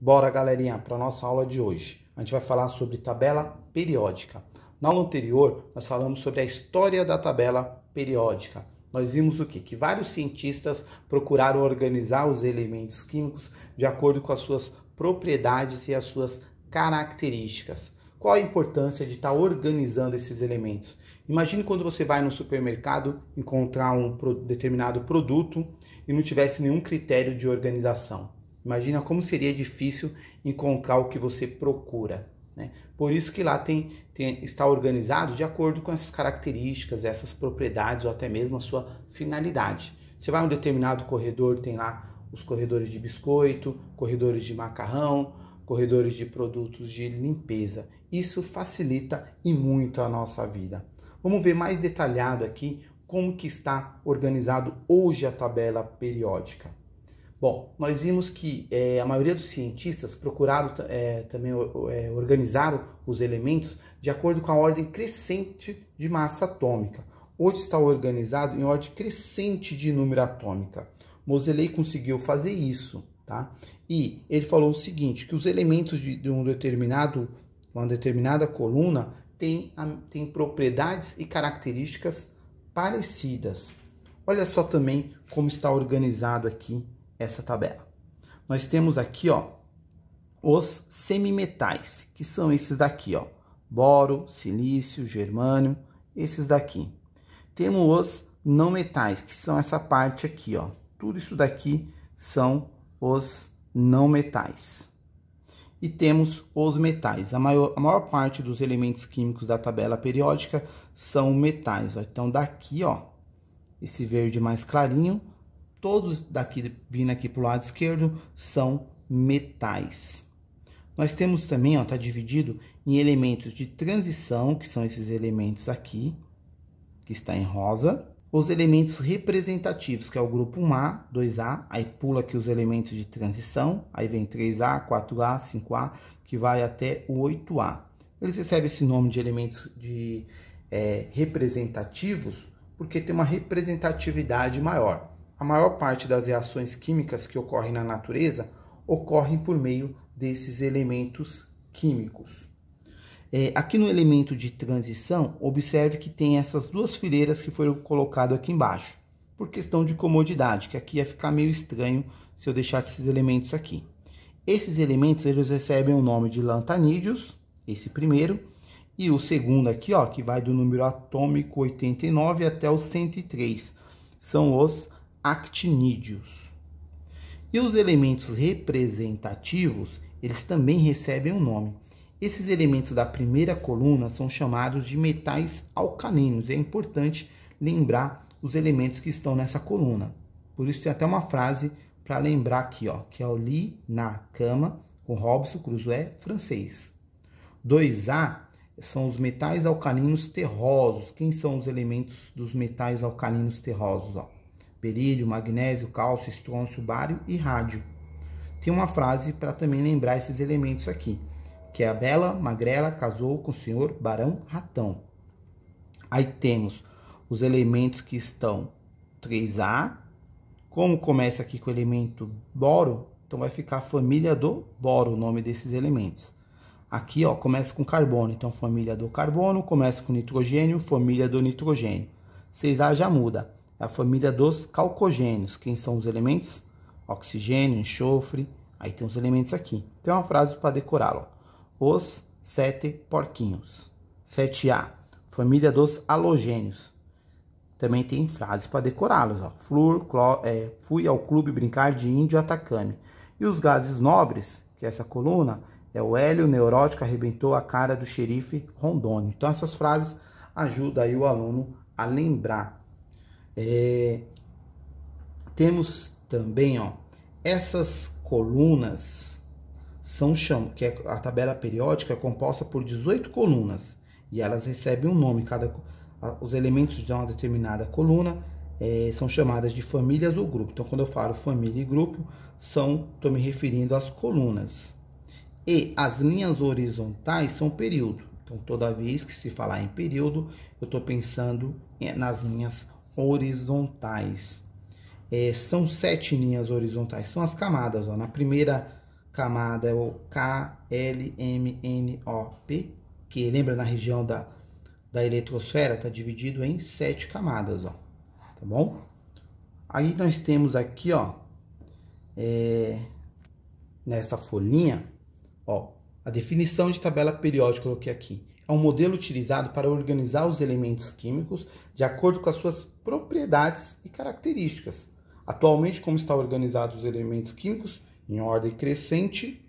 Bora, galerinha, para a nossa aula de hoje. A gente vai falar sobre tabela periódica. Na aula anterior, nós falamos sobre a história da tabela periódica. Nós vimos o quê? Que vários cientistas procuraram organizar os elementos químicos de acordo com as suas propriedades e as suas características. Qual a importância de estar organizando esses elementos? Imagine quando você vai no supermercado encontrar um determinado produto e não tivesse nenhum critério de organização. Imagina como seria difícil encontrar o que você procura, né? Por isso que lá está organizado de acordo com essas características, essas propriedades ou até mesmo a sua finalidade. Você vai a um determinado corredor, tem lá os corredores de biscoito, corredores de macarrão, corredores de produtos de limpeza. Isso facilita e muito a nossa vida. Vamos ver mais detalhado aqui como que está organizado hoje a tabela periódica. Bom, nós vimos que a maioria dos cientistas procuraram também organizar os elementos de acordo com a ordem crescente de massa atômica. Hoje está organizado em ordem crescente de número atômica. Moseley conseguiu fazer isso, tá? E ele falou o seguinte, que os elementos de uma determinada coluna têm propriedades e características parecidas. Olha só também como está organizado aqui essa tabela. Nós temos aqui, ó, os semimetais, que são esses daqui, ó, boro, silício, germânio, esses daqui. Temos os não metais, que são essa parte aqui, ó. Tudo isso daqui são os não metais. E temos os metais. A maior parte dos elementos químicos da tabela periódica são metais, ó. Então daqui, ó, esse verde mais clarinho, todos daqui, vindo aqui para o lado esquerdo, são metais. Nós temos também, ó, tá dividido em elementos de transição, que são esses elementos aqui, que está em rosa. Os elementos representativos, que é o grupo 1A, 2A, aí pula aqui os elementos de transição, aí vem 3A, 4A, 5A, que vai até o 8A. Eles recebem esse nome de elementos representativos, porque tem uma representatividade maior. A maior parte das reações químicas que ocorrem na natureza ocorrem por meio desses elementos químicos. Aqui no elemento de transição, observe que tem essas duas fileiras que foram colocadas aqui embaixo, por questão de comodidade, que aqui ia ficar meio estranho se eu deixasse esses elementos aqui. Esses elementos, eles recebem o nome de lantanídeos, esse primeiro, e o segundo aqui, ó, que vai do número atômico 89 até o 103, são os actinídeos. E os elementos representativos, eles também recebem um nome. Esses elementos da primeira coluna são chamados de metais alcalinos. É importante lembrar os elementos que estão nessa coluna. Por isso tem até uma frase para lembrar aqui, ó, que é o lit na cama, com Robinson Crusoe francês. 2A são os metais alcalinos terrosos. Quem são os elementos dos metais alcalinos terrosos, ó? Berílio, magnésio, cálcio, estrôncio, bário e rádio. Tem uma frase para também lembrar esses elementos aqui, que é a bela magrela casou com o senhor barão ratão. Aí temos os elementos que estão 3A. Como começa aqui com o elemento boro, então vai ficar a família do boro, o nome desses elementos. Aqui, ó, começa com carbono, então família do carbono, começa com nitrogênio, família do nitrogênio. 6A já muda. É a família dos calcogênios. Quem são os elementos? Oxigênio, enxofre. Aí tem os elementos aqui. Tem uma frase para decorá-lo. Os 7 porquinhos. 7A. Família dos halogênios. Também tem frases para decorá-los. Fui ao clube brincar de índio atacame. E os gases nobres, que é essa coluna, é o hélio neurótico arrebentou a cara do xerife Rondônio. Então essas frases ajudam aí o aluno a lembrar. Temos também, ó, essas colunas que a tabela periódica é composta por 18 colunas e elas recebem um nome. Os elementos de uma determinada coluna são chamadas de famílias ou grupo. Então, quando eu falo família e grupo, estou me referindo às colunas. E as linhas horizontais são período. Então, toda vez que se falar em período, eu estou pensando nas linhas horizontais. São 7 linhas horizontais, são as camadas, ó. Na primeira camada é o KLMNOP, que lembra na região da eletrosfera, está dividido em 7 camadas, ó, tá bom? Aí nós temos aqui, ó, nessa folhinha, ó, a definição de tabela periódica, coloquei aqui. É um modelo utilizado para organizar os elementos químicos de acordo com as suas propriedades e características. Atualmente, como estão organizados os elementos químicos? Em ordem crescente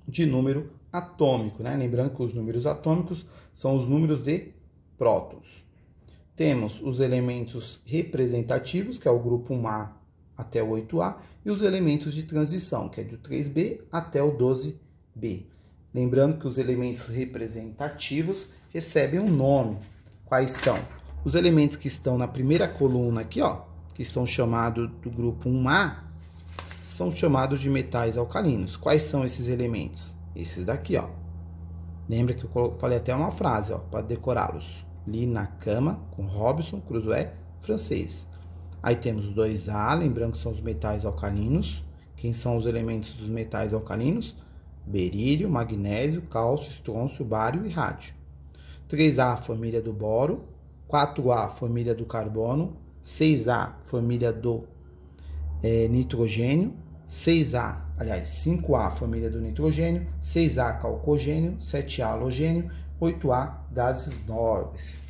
de número atômico, né? Lembrando que os números atômicos são os números de prótons. Temos os elementos representativos, que é o grupo 1A até o 8A, e os elementos de transição, que é do 3B até o 12B. Lembrando que os elementos representativos recebem um nome. Quais são? Os elementos que estão na primeira coluna aqui, ó, que são chamados do grupo 1A, são chamados de metais alcalinos. Quais são esses elementos? Esses daqui, ó. Lembra que eu falei até uma frase, ó, para decorá-los. Li na cama com Robinson Crusoe, francês. Aí temos os 2A, lembrando que são os metais alcalinos. Quem são os elementos dos metais alcalinos? Berílio, magnésio, cálcio, estrôncio, bário e rádio. 3A, família do boro. 4A, família do carbono. 6A, família do nitrogênio. 5A, família do nitrogênio. 6A, calcogênio. 7A, halogênio. 8A, gases nobres.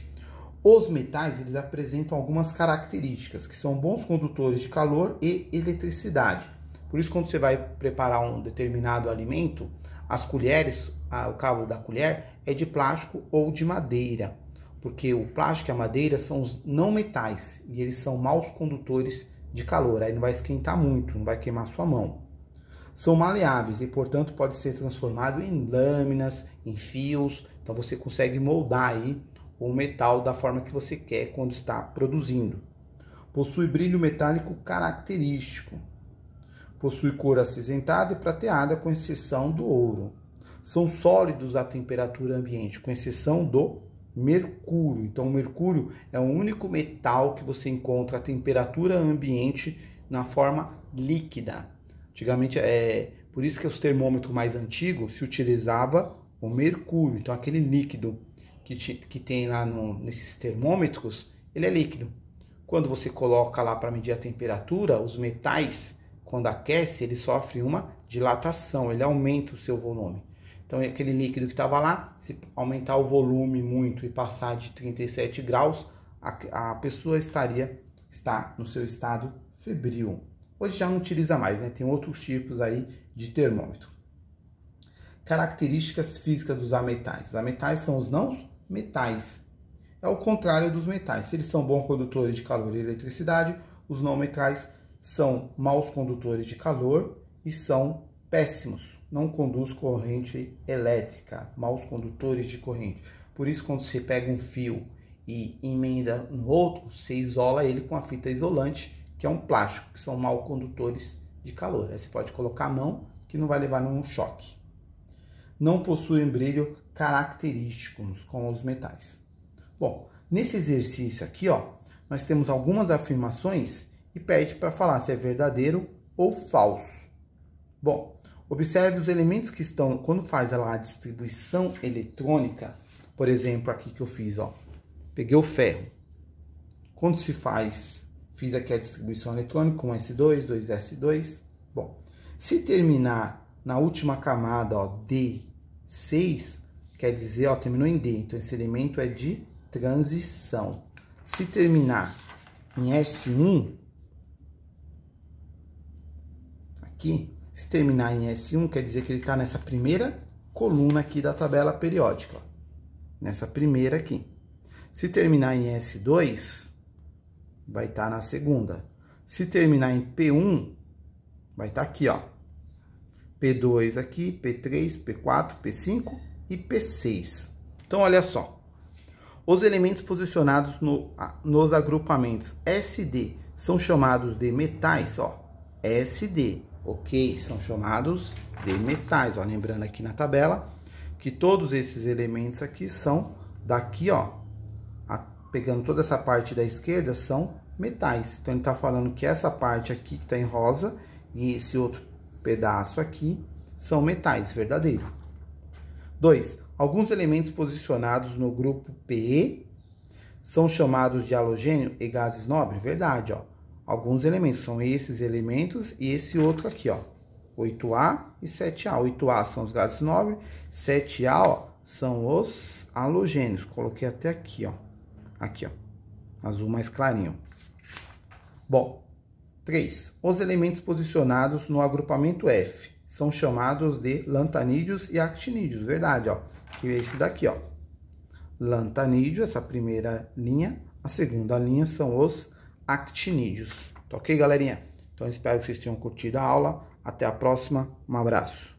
Os metais, eles apresentam algumas características, que são bons condutores de calor e eletricidade. Por isso, quando você vai preparar um determinado alimento, as colheres, o cabo da colher é de plástico ou de madeira. Porque o plástico e a madeira são os não metais e eles são maus condutores de calor. Aí não vai esquentar muito, não vai queimar sua mão. São maleáveis e, portanto, pode ser transformado em lâminas, em fios. Então, você consegue moldar aí o metal da forma que você quer quando está produzindo. Possui brilho metálico característico. Possui cor acinzentada e prateada, com exceção do ouro. São sólidos à temperatura ambiente, com exceção do mercúrio. Então, o mercúrio é o único metal que você encontra a temperatura ambiente na forma líquida. Antigamente, por isso que os termômetros mais antigos se utilizava o mercúrio. Então, aquele líquido que tem lá nesses termômetros, ele é líquido. Quando você coloca lá para medir a temperatura, os metais, quando aquece, ele sofre uma dilatação, ele aumenta o seu volume. Então, aquele líquido que estava lá, se aumentar o volume muito e passar de 37 graus, a pessoa está no seu estado febril. Hoje já não utiliza mais, né? Tem outros tipos aí de termômetro. Características físicas dos ametais. Os ametais são os não metais. É o contrário dos metais. Se eles são bons condutores de calor e eletricidade, os não metais são maus condutores de calor e são péssimos. Não conduz corrente elétrica, maus condutores de corrente. Por isso, quando você pega um fio e emenda no outro, você isola ele com a fita isolante, que é um plástico, que são maus condutores de calor. Aí você pode colocar a mão, que não vai levar nenhum choque. Não possuem brilho característicos com os metais. Bom, nesse exercício aqui, ó, nós temos algumas afirmações e pede para falar se é verdadeiro ou falso. Bom, observe os elementos que estão, quando faz lá a distribuição eletrônica, por exemplo, aqui que eu fiz, ó, peguei o ferro. Quando se fiz aqui a distribuição eletrônica com S2, 2S2, bom, se terminar na última camada, ó, D6, quer dizer, ó, terminou em D, então esse elemento é de transição. Se terminar em S1, aqui, se terminar em S1, quer dizer que ele está nessa primeira coluna aqui da tabela periódica, ó, nessa primeira aqui. Se terminar em S2, vai estar na segunda. Se terminar em P1, vai estar aqui, ó. P2 aqui, P3, P4, P5 e P6. Então, olha só. Os elementos posicionados nos agrupamentos SD são chamados de metais, ó. SD, ok? São chamados de metais, ó. Lembrando aqui na tabela que todos esses elementos aqui são daqui, ó. Pegando toda essa parte da esquerda, são metais. Então, ele está falando que essa parte aqui que está em rosa e esse outro pedaço aqui são metais, verdadeiro. 2. Alguns elementos posicionados no grupo Pe são chamados de halogênio e gases nobres, verdade, ó. Alguns elementos são esses elementos e esse outro aqui, ó. 8A e 7A. 8A são os gases nobres, 7A, ó, são os halogênios. Coloquei até aqui, ó. Aqui, ó. Azul mais clarinho. Bom, 3. Os elementos posicionados no agrupamento F são chamados de lantanídeos e actinídeos. Verdade, ó. Que é esse daqui, ó. Lantanídeo, essa primeira linha. A segunda linha são os actinídeos. Tá ok, galerinha? Então, espero que vocês tenham curtido a aula. Até a próxima. Um abraço.